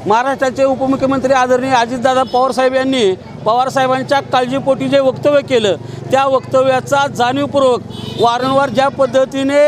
महाराष्ट्राचे उपमुख्यमंत्री आदरणीय अजितदादा पवार साहेब यांनी पवार साहेबांच्या काळजीपोटी जे वक्तव्य केलं त्या वक्तव्याचा जाणीवपूर्वक वारंवार ज्या पद्धतीने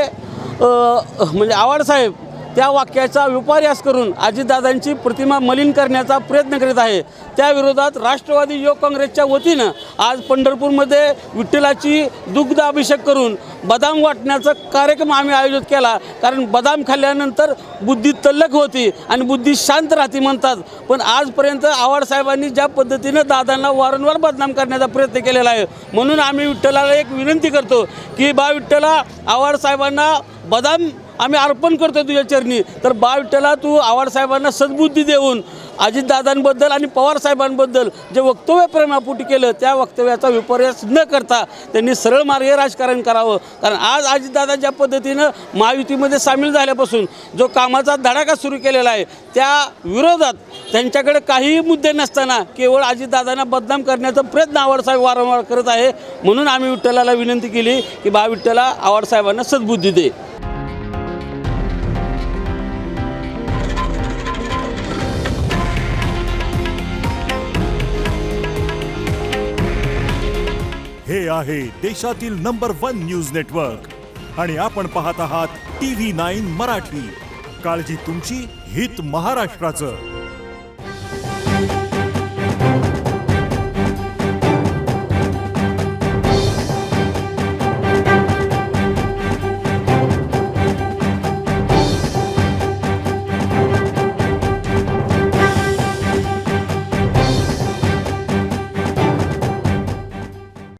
म्हणजे आव्हाड साहेब त्या वाक्याचा विपर्यास करून अजितदादांची प्रतिमा मलिन करण्याचा प्रयत्न करीत आहे, त्या विरोधात राष्ट्रवादी युवक काँग्रेसच्या वतीनं आज पंढरपूरमध्ये विठ्ठलाची दुग्ध अभिषेक करून बदाम वाटण्याचा कार्यक्रम आम्ही आयोजित केला। कारण बदाम खाल्ल्यानंतर बुद्धी तल्लख होती आणि बुद्धी शांत राहते म्हणतात, पण आजपर्यंत आव्हाड साहेबांनी ज्या पद्धतीनं दादांना वारंवार बदनाम करण्याचा प्रयत्न केलेला आहे, म्हणून आम्ही विठ्ठलाला एक विनंती करतो की बा विठ्ठला, आव्हाड साहेबांना बदाम आम्ही अर्पण करतो तुझ्या चरणी, तर बा विठ्ठला तू आव्हाड साहेबांना सद्बुद्धी देऊन अजितदादांबद्दल आणि पवार साहेबांबद्दल जे वक्तव्य प्रेमापोटी केलं त्या वक्तव्याचा विपर्यास न करता त्यांनी सरळ मार्गे राजकारण करावं। कारण आज अजितदादा ज्या पद्धतीनं महायुतीमध्ये सामील झाल्यापासून जो कामाचा धडाका सुरू केलेला आहे त्या विरोधात त्यांच्याकडे काहीही मुद्दे नसताना केवळ अजितदादांना बदनाम करण्याचा प्रयत्न आव्हाड साहेब वारंवार करत आहे, म्हणून आम्ही विठ्ठलाला विनंती केली की बा विठ्ठला, आव्हाड साहेबांना सद्बुद्धी दे। हे आहे देशातील नंबर 1 न्यूज नेटवर्क आणि आपण पाहत आहात TV9 मराठी। काळजी तुमची, हित महाराष्ट्राचं।